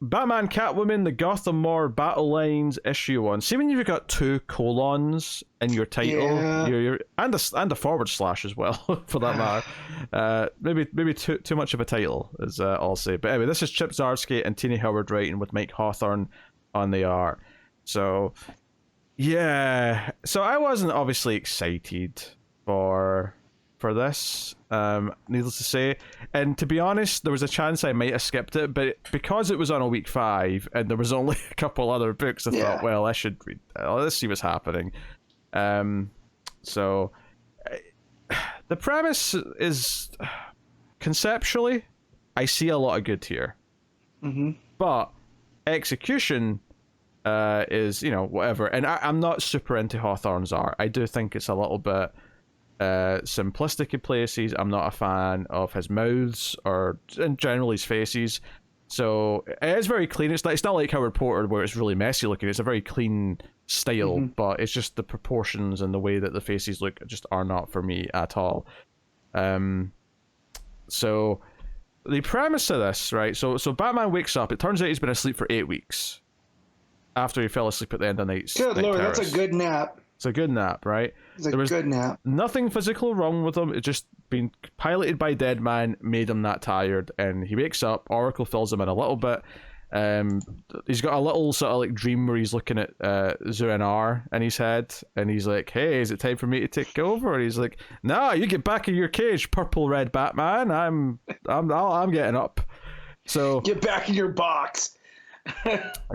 Batman Catwoman, the Gotham War Battle Lines, issue 1. See when you've got 2 colons in your title, and a forward slash as well, for that matter. Maybe too much of a title, is all I'll say. But anyway, this is Chip Zdarsky and Tini Howard writing with Mike Hawthorne on the art. So, yeah. So I wasn't obviously excited for this, needless to say, and to be honest, there was a chance I might have skipped it, but because it was on a week 5 and there was only a couple other books, I thought, well, I should read, let's see what's happening. So the premise is, conceptually, I see a lot of good here, but execution is, whatever. And I'm not super into Hawthorne's art. I do think it's a little bit simplistic in places. I'm not a fan of his mouths or in general his faces. So it is very clean. It's not like Howard Porter where it's really messy looking. It's a very clean style, but it's just the proportions and the way that the faces look just are not for me at all. So the premise of this, right? So Batman wakes up. It turns out he's been asleep for 8 weeks after he fell asleep at the end of night. Good Lord, terrace. That's a good nap. It's a good nap, right? It's a good nap. Nothing physical wrong with him. It's just been piloted by Deadman, made him that tired, and he wakes up. Oracle fills him in a little bit. He's got a little sort of like dream where he's looking at Zur-En-Arrh in his head, and he's like, "Hey, is it time for me to take over?" And he's like, "No, you get back in your cage, purple red Batman. I'm getting up." So get back in your box.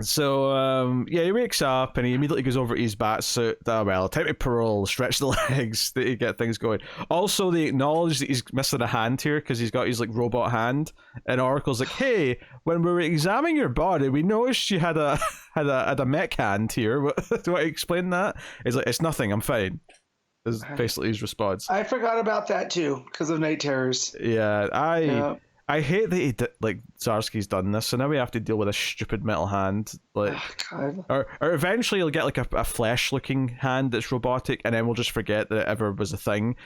So he wakes up and he immediately goes over to his bat suit. Time to parole, stretch the legs to get things going. Also, they acknowledge that he's missing a hand here because he's got his like robot hand, and Oracle's like, "Hey, when we were examining your body, we noticed you had a mech hand here. Do I explain that?" He's like, "It's nothing, I'm fine." Is basically his response. I forgot about that too because of Night Terrors. Yeah, I hate that he Zdarsky's done this, so now we have to deal with a stupid metal hand. Like, or eventually you'll get like a flesh-looking hand that's robotic, and then we'll just forget that it ever was a thing.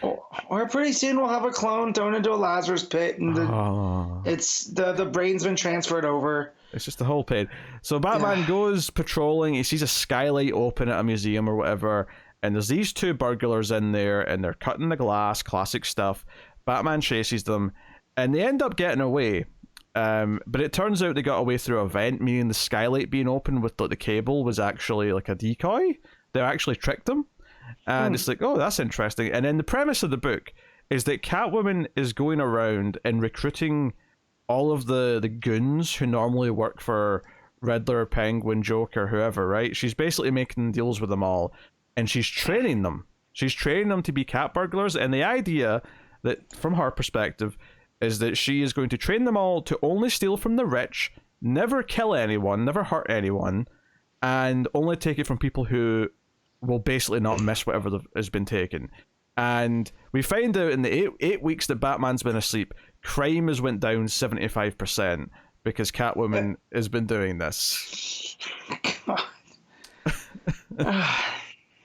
Or pretty soon we'll have a clone thrown into a Lazarus pit, and the brain's been transferred over. It's just the whole pain. So Batman goes patrolling. He sees a skylight open at a museum or whatever, and there's these 2 burglars in there, and they're cutting the glass. Classic stuff. Batman chases them. And they end up getting away, but it turns out they got away through a vent, meaning the skylight being open with like, the cable was actually like a decoy. They actually tricked them, and it's like, oh, that's interesting. And then the premise of the book is that Catwoman is going around and recruiting all of the goons who normally work for Riddler, Penguin, Joker, whoever, right? She's basically making deals with them all, and she's training them. She's training them to be cat burglars, and the idea that, from her perspective, is that she is going to train them all to only steal from the rich, never kill anyone, never hurt anyone, and only take it from people who will basically not miss whatever has been taken. And we find out in the eight weeks that Batman's been asleep, crime has went down 75% because Catwoman has been doing this. God.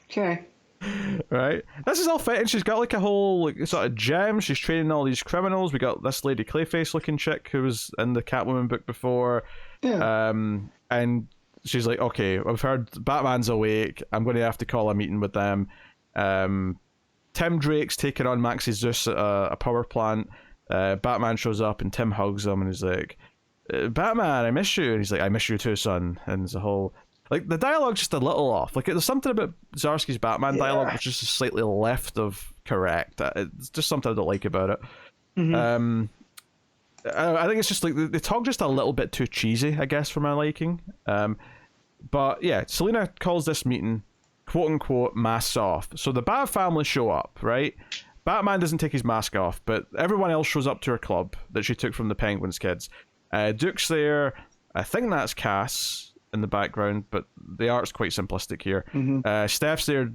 Okay. Right, this is all fit, and she's got like a whole like sort of gem. She's training all these criminals. We got this lady Clayface looking chick who was in the Catwoman book before, and she's like, okay, I've heard Batman's awake, I'm going to have to call a meeting with them. Tim Drake's taking on Maxie Zeus at a power plant. Batman shows up and Tim hugs him and he's like, Batman, I miss you. And he's like, I miss you too, son. And there's a whole like the dialogue's just a little off. Like there's something about Zdarsky's Batman dialogue which is just slightly left of correct. It's just something I don't like about it. I think it's just like they talk just a little bit too cheesy, I guess, for my liking. But yeah, Selina calls this meeting, quote unquote, masks off. So the Bat family show up, right? Batman doesn't take his mask off, but everyone else shows up to her club that she took from the Penguins kids. Duke's there. I think that's Cass in the background, but the art's quite simplistic here. Steph's there,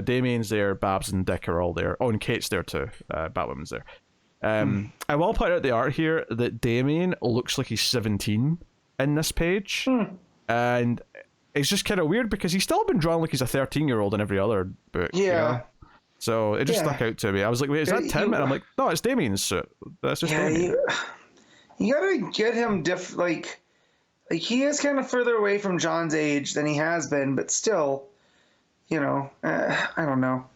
Damien's there, Babs and Dick are all there. Oh, and Kate's there too. Batwoman's there. I will point out the art here that Damien looks like he's 17 in this page. And it's just kind of weird because he's still been drawn like he's a 13-year-old in every other book. Yeah. You know? So it just stuck out to me. I was like, wait, is that Tim? And I'm like, no, it's Damien's suit. That's just Damien. You gotta get him Like, he is kind of further away from John's age than he has been, but still, I don't know.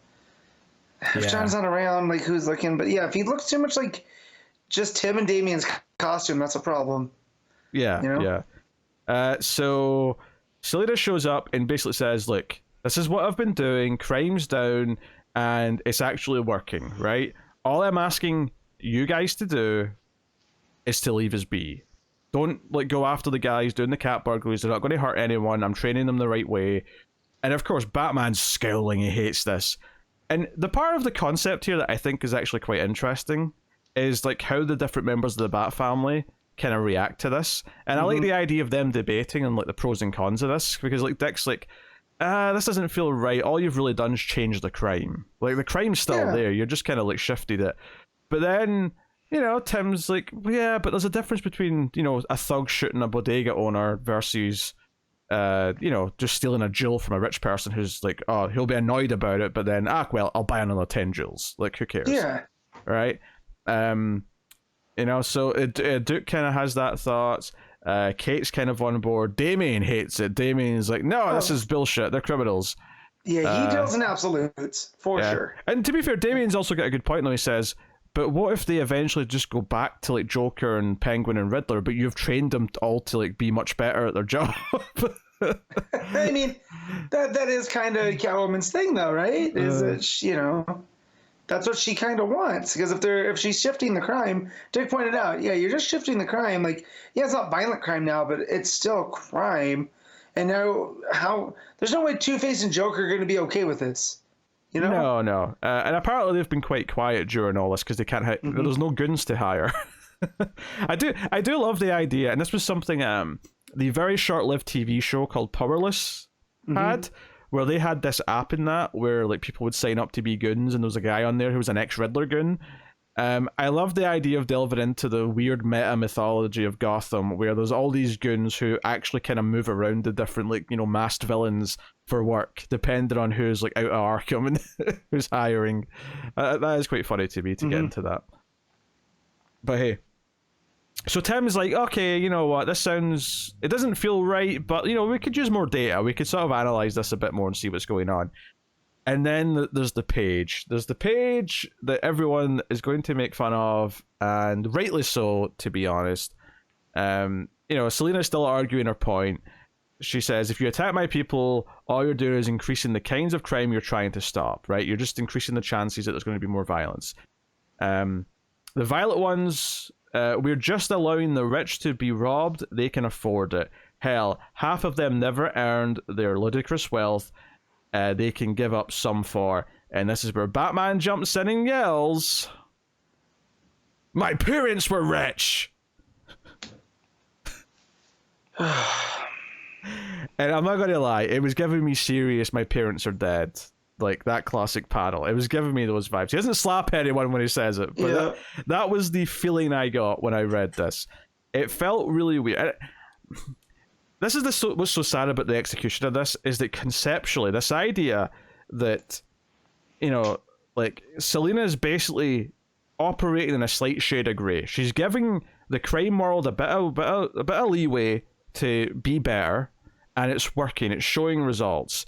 If John's not around, like, who's looking? But yeah, if he looks too much like just Tim and Damien's costume, that's a problem. Yeah. So Selena shows up and basically says, look, this is what I've been doing, crime's down, and it's actually working, right? All I'm asking you guys to do is to leave us be. Don't, like, go after the guys doing the cat burglaries. They're not going to hurt anyone. I'm training them the right way. And of course, Batman's scowling. He hates this. And the part of the concept here that I think is actually quite interesting is, like, how the different members of the Bat family kind of react to this. And I like the idea of them debating on, like, the pros and cons of this, because, like, Dick's like, this doesn't feel right. All you've really done is change the crime. Like, the crime's still there. You're just kind of, like, shifted it. But then, Tim's like, yeah, but there's a difference between, a thug shooting a bodega owner versus, just stealing a jewel from a rich person who's like, oh, he'll be annoyed about it, but then, well, I'll buy another 10 jewels. Like, who cares? Yeah. Right? So Duke kind of has that thought. Kate's kind of on board. Damien hates it. Damien's like, no, this is bullshit. They're criminals. Yeah, he deals in absolutes, for sure. And to be fair, Damien's also got a good point, though. He says, but what if they eventually just go back to, like, Joker and Penguin and Riddler, but you've trained them all to, like, be much better at their job? I mean, that is kind of Catwoman's thing, though, right? Is that, that's what she kind of wants. Because if she's shifting the crime, Dick pointed out, yeah, you're just shifting the crime. Like, yeah, it's not violent crime now, but it's still crime. And now, there's no way Two-Face and Joker are going to be okay with this. No. And apparently they've been quite quiet during all this because they can't hit. There's no goons to hire. I do love the idea, and this was something the very short-lived TV show called Powerless had, where they had this app in that where, like, people would sign up to be goons, and there was a guy on there who was an ex-Riddler goon. I love the idea of delving into the weird meta mythology of Gotham, where there's all these goons who actually kind of move around the different, like, masked villains for work, depending on who's, like, out of Arkham and who's hiring. That is quite funny to me to get into that. But hey, so Tim's like, okay, you know what, it doesn't feel right, but, we could use more data. We could sort of analyze this a bit more and see what's going on. And then there's the page. There's the page that everyone is going to make fun of, and rightly so, to be honest. Selena's still arguing her point. She says, if you attack my people, all you're doing is increasing the kinds of crime you're trying to stop, right? You're just increasing the chances that there's going to be more violence. The violent ones, we're just allowing the rich to be robbed. They can afford it. Hell, half of them never earned their ludicrous wealth. They can give up some for. And this is where Batman jumps in and yells, my parents were rich! And I'm not going to lie, it was giving me serious my parents are dead. Like, that classic panel. It was giving me those vibes. He doesn't slap anyone when he says it, but that was the feeling I got when I read this. It felt really weird. This is what's so sad about the execution of this, is that conceptually, this idea that, like, Selena is basically operating in a slight shade of grey. She's giving the crime world a bit of leeway to be better, and it's working. It's showing results.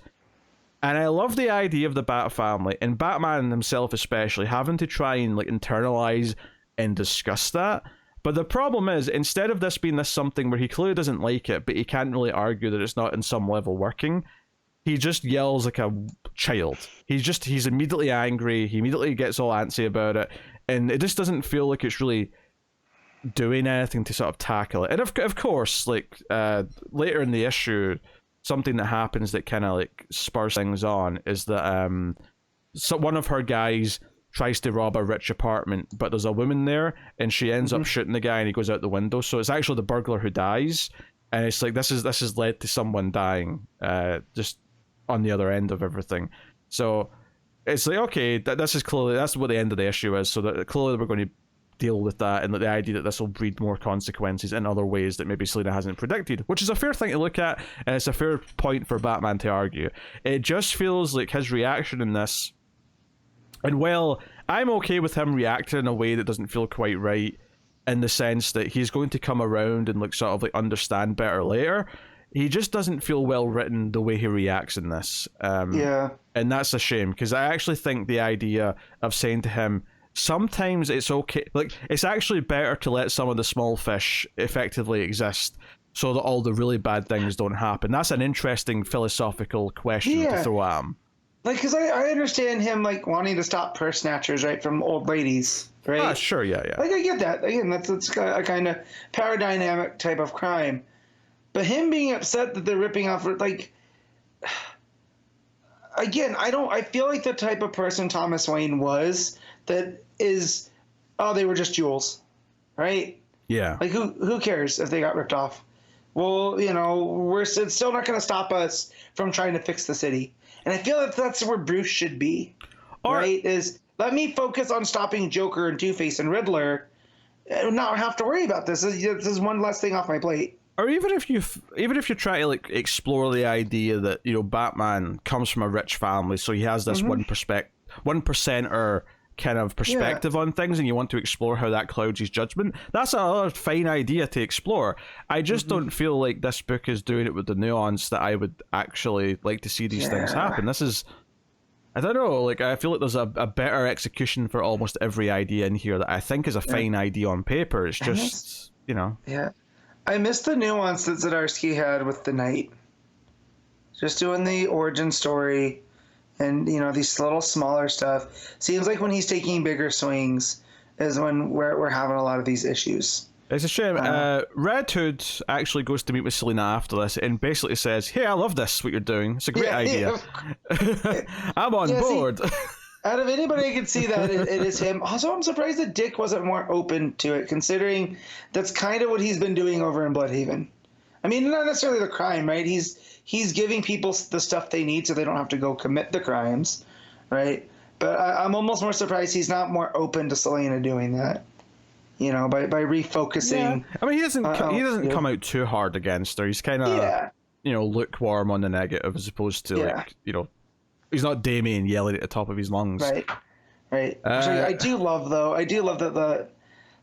And I love the idea of the Bat family, and Batman himself especially, having to try and, like, internalize and discuss that. But the problem is, instead of this being this something where he clearly doesn't like it, but he can't really argue that it's not in some level working, he just yells like a child. He's immediately angry. He immediately gets all antsy about it. And it just doesn't feel like it's really doing anything to sort of tackle it. And of course, like, later in the issue, something that happens that kind of, like, spurs things on is that one of her guys tries to rob a rich apartment, but there's a woman there, and she ends up shooting the guy, and he goes out the window. So it's actually the burglar who dies, and it's like this has led to someone dying, just on the other end of everything. So it's like, okay, this is clearly, that's what the end of the issue is. So that clearly we're going to deal with that, and the idea that this will breed more consequences in other ways that maybe Selena hasn't predicted, which is a fair thing to look at, and it's a fair point for Batman to argue. It just feels like his reaction in this. And well, I'm okay with him reacting in a way that doesn't feel quite right. in the sense that he's going to come around and like sort of like understand better later. He just doesn't feel well written the way he reacts in this. Yeah. And that's a shame, because I actually think the idea of saying to him, sometimes it's okay, like, it's actually better to let some of the small fish effectively exist so that all the really bad things don't happen. That's an interesting philosophical question to throw at him. Like, because I understand him, like, wanting to stop purse snatchers, right, from old ladies, right? Ah, sure, yeah. Like, I get that. Again, that's a kind of power dynamic type of crime. But him being upset that they're ripping off, like, again, I feel like the type of person Thomas Wayne was that is, oh, they were just jewels, right? Yeah. Like, who cares if they got ripped off? Well, it's still not going to stop us from trying to fix the city. And I feel like that's where Bruce should be, right? Is let me focus on stopping Joker and Two-Face and Riddler and not have to worry about this. This is one less thing off my plate. Or even if you try to like explore the idea that Batman comes from a rich family, so he has this 1%er kind of perspective on things, and you want to explore how that clouds his judgment. That's another fine idea to explore. I just don't feel like this book is doing it with the nuance that I would actually like to see these things happen. This is, I don't know, like, I feel like there's a better execution for almost every idea in here that I think is a fine idea on paper. It's just, Yeah. I missed the nuance that Zdarsky had with the Knight. Just doing the origin story and, these little smaller stuff. Seems like when he's taking bigger swings is when we're having a lot of these issues. It's a shame. Red Hood actually goes to meet with Selina after this and basically says, hey, I love this, what you're doing. It's a great idea. I'm on board. See, out of anybody I could see that, it is him. Also, I'm surprised that Dick wasn't more open to it, considering that's kind of what he's been doing over in Bloodhaven. I mean, not necessarily the crime, right? He's giving people the stuff they need so they don't have to go commit the crimes, right? But I'm almost more surprised he's not more open to Selina doing that. By refocusing. Yeah. I mean, he doesn't come out too hard against her. He's kind of lukewarm on the negative, as opposed to he's not Damien yelling at the top of his lungs. Right. Actually, I do love that the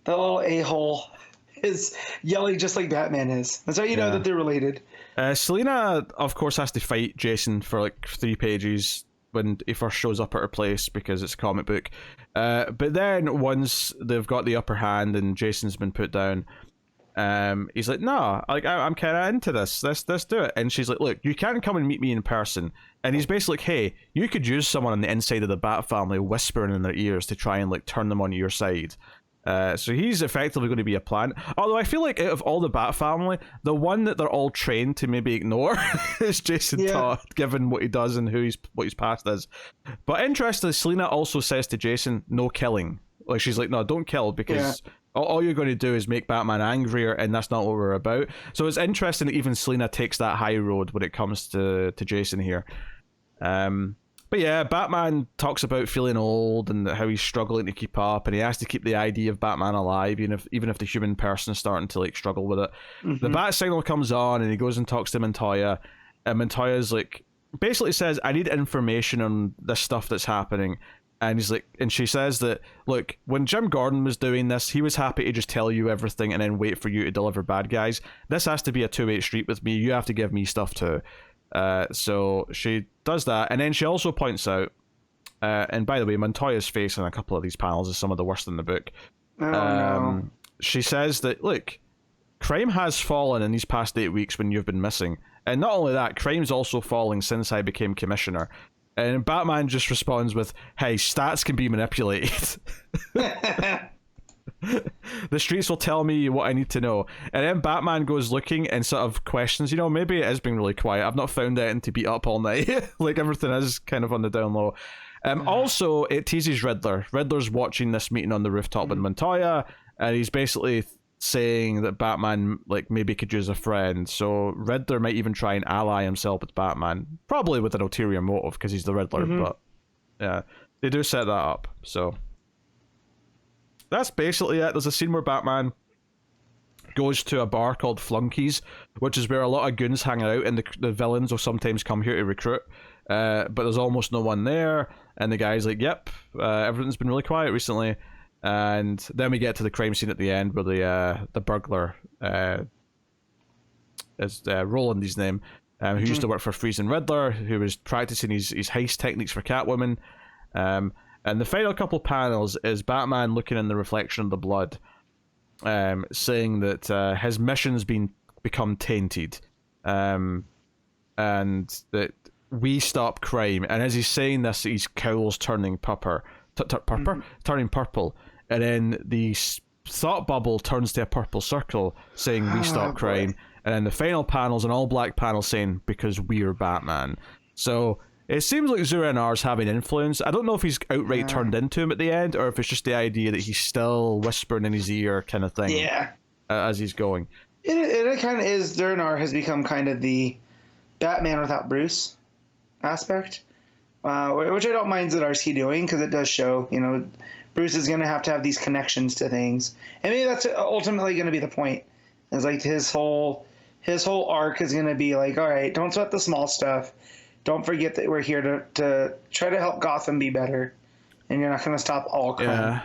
little a-hole is yelling just like Batman is. That's how you know that they're related. Selina, of course, has to fight Jason for like 3 pages when he first shows up at her place because it's a comic book. But then once they've got the upper hand and Jason's been put down, he's like, no, like I'm kind of into this. Let's do it. And she's like, look, you can't come and meet me in person. And he's basically like, hey, you could use someone on the inside of the Bat family whispering in their ears to try and like turn them on your side. So he's effectively going to be a plant. Although I feel like out of all the Bat family, the one that they're all trained to maybe ignore is Jason Todd, given what he does and what his past is. But interestingly, Selina also says to Jason, no killing. Like, she's like, no, don't kill, because all you're going to do is make Batman angrier, and that's not what we're about. So it's interesting that even Selina takes that high road when it comes to Jason here. But yeah, Batman talks about feeling old and how he's struggling to keep up, and he has to keep the idea of Batman alive, even if the human person's starting to like struggle with it. The bat signal comes on, and he goes and talks to Montoya, and Montoya's like, basically says, I need information on this stuff that's happening. And he's like, and she says that, look, when Jim Gordon was doing this, he was happy to just tell you everything and then wait for you to deliver bad guys. This has to be a two-way street with me. You have to give me stuff too. So she does that, and then she also points out, and by the way, Montoya's face in a couple of these panels is some of the worst in the book. No. She says that, look, crime has fallen in these past 8 weeks when you've been missing, and not only that, crime's also falling since I became commissioner. And Batman just responds with, hey, stats can be manipulated. The streets will tell me what I need to know. And then Batman goes looking and sort of questions, maybe it is being really quiet. I've not found anything to beat up all night. Like, everything is kind of on the down low. Also, it teases Riddler. Riddler's watching this meeting on the rooftop with Montoya, and he's basically saying that Batman, like, maybe could use a friend. So Riddler might even try and ally himself with Batman, probably with an ulterior motive because he's the Riddler. But yeah, they do set that up. So that's basically it. There's a scene where Batman goes to a bar called Flunkies, which is where a lot of goons hang out, and the villains will sometimes come here to recruit. But there's almost no one there, and the guy's like, yep, everything's been really quiet recently. And then we get to the crime scene at the end where the burglar is Roland, his name, who used to work for Freeze and Riddler, who was practicing his heist techniques for Catwoman. And the final couple panels is Batman looking in the reflection of the blood, saying that his mission's become tainted, and that we stop crime. And as he's saying this, his cowl's turning turning purple, and then the thought bubble turns to a purple circle saying we stop crime. And then the final panel's an all-black panel saying, because we're Batman. So it seems like Zur-En-Ar's having influence. I don't know if he's outright turned into him at the end, or if it's just the idea that he's still whispering in his ear kind of thing as he's going. It kind of is. Zur-En-Ar has become kind of the Batman without Bruce aspect, which I don't mind Zdarsky doing, because it does show, Bruce is going to have these connections to things. And maybe that's ultimately going to be the point. It's like his whole arc is going to be like, all right, don't sweat the small stuff. Don't forget that we're here to try to help Gotham be better, and you're not going to stop all crime. Yeah.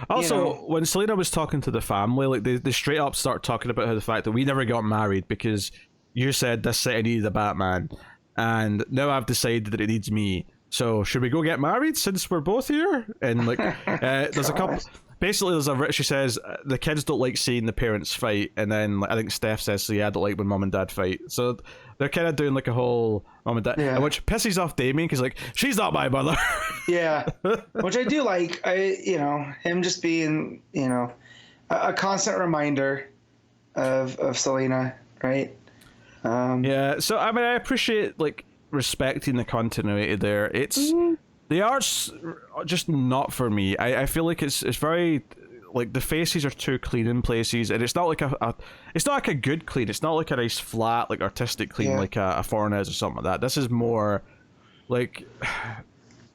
Also, when Selina was talking to the family, like they straight up start talking about how the fact that we never got married because you said this city needed a Batman, and now I've decided that it needs me. So should we go get married since we're both here? And like, there's a couple. Basically, she says the kids don't like seeing the parents fight, and then I think Steph says, "So yeah, I don't like when mom and dad fight." So they're kind of doing like a whole mom and dad, which pisses off Damien because like she's not my mother. Yeah, which I do like. Him just being a constant reminder of Selina, right? Yeah. So I mean, I appreciate like respecting the continuity there. It's. The art's just not for me. I feel like it's very like the faces are too clean in places, and it's not like it's not like a good clean. It's not like a nice flat like artistic clean like a Fornes or something like that. This is more like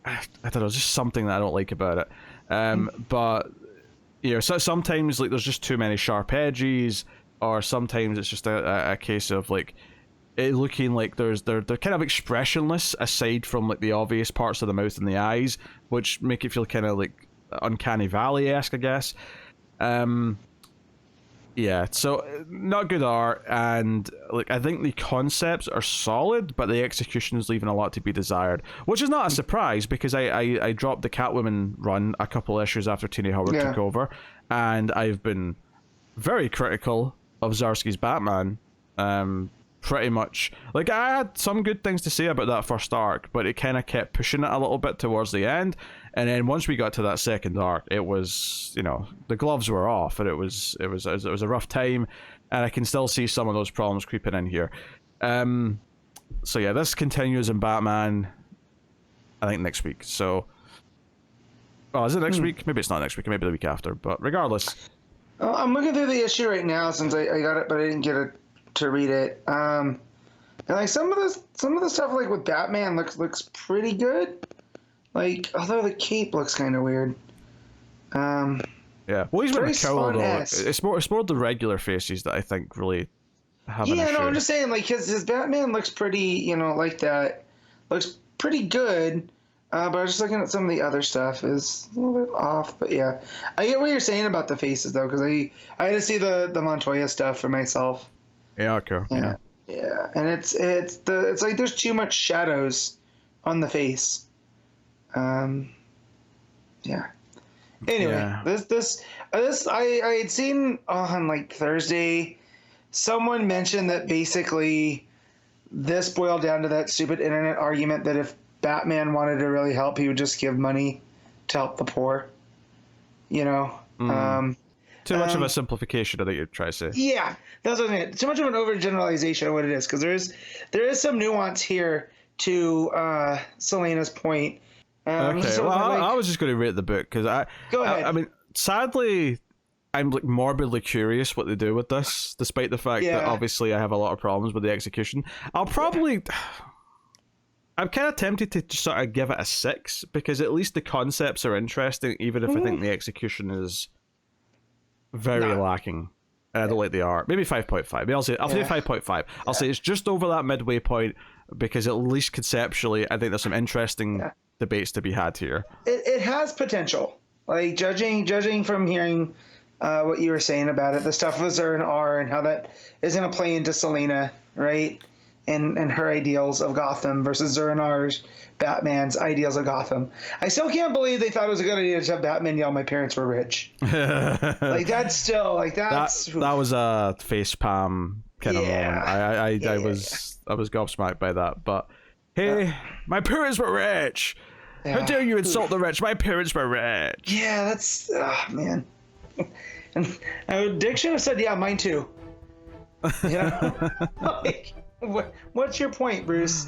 I don't know, just something that I don't like about it. But so sometimes like there's just too many sharp edges, or sometimes it's just a case of like it looking like they're kind of expressionless aside from like the obvious parts of the mouth and the eyes, which make it feel kind of like Uncanny Valley-esque, I guess. Yeah, so not good art, and like I think the concepts are solid, but the execution is leaving a lot to be desired, which is not a surprise because I dropped the Catwoman run a couple issues after Tina Howard took over, and I've been very critical of Zdarsky's Batman. Pretty much. Like, I had some good things to say about that first arc, but it kind of kept pushing it a little bit towards the end. And then once we got to that second arc, it was, the gloves were off, and it was a rough time. And I can still see some of those problems creeping in here. So yeah, this continues in Batman, I think next week. So, is it next week? Maybe it's not next week. Maybe the week after. But regardless, I'm looking through the issue right now since I got it, but I didn't get to read it. And like some of the stuff like with Batman looks pretty good. Like, although the cape looks kind of weird. Yeah. Well, he's wearing a cowl though. It's more the regular faces that I think really have an issue. No, I'm just saying, like, his Batman looks pretty, like that. Looks pretty good. But I was just looking at some of the other stuff is a little bit off. But yeah, I get what you're saying about the faces though, because I had to see the Montoya stuff for myself. Yeah, okay. Yeah, and it's like there's too much shadows on the face. Yeah. Anyway, this I had seen on like Thursday, someone mentioned that basically this boiled down to that stupid internet argument that if Batman wanted to really help, he would just give money to help the poor. Too much of a simplification, I think you'd try to say. Yeah, that's what I mean. Too much of an overgeneralization of what it is, because there is some nuance here to Selina's point. Okay, so I was just going to rate the book because Go ahead. I mean, sadly, I'm like morbidly curious what they do with this, despite the fact that obviously I have a lot of problems with the execution. I'm kind of tempted to just sort of give it a 6 because at least the concepts are interesting, even if I think the execution is very lacking. And I don't like the art. Maybe 5.5. Maybe I'll say 5.5. I'll say it's just over that midway point because at least conceptually, I think there's some interesting debates to be had here. It has potential. Like judging from hearing what you were saying about it, the stuff with Zara and R, and how that is going to play into Selena, right? And her ideals of Gotham versus Zara and R's Batman's ideals of Gotham. I still can't believe they thought it was a good idea to have Batman yell, "My parents were rich." Like that's still like that's that was a face palm kind of moment. I was gobsmacked by that. But hey, my parents were rich. How dare you insult the rich? My parents were rich. Yeah, that's man. And Dick should have said, "Yeah, mine too." You know, like, what's your point, Bruce?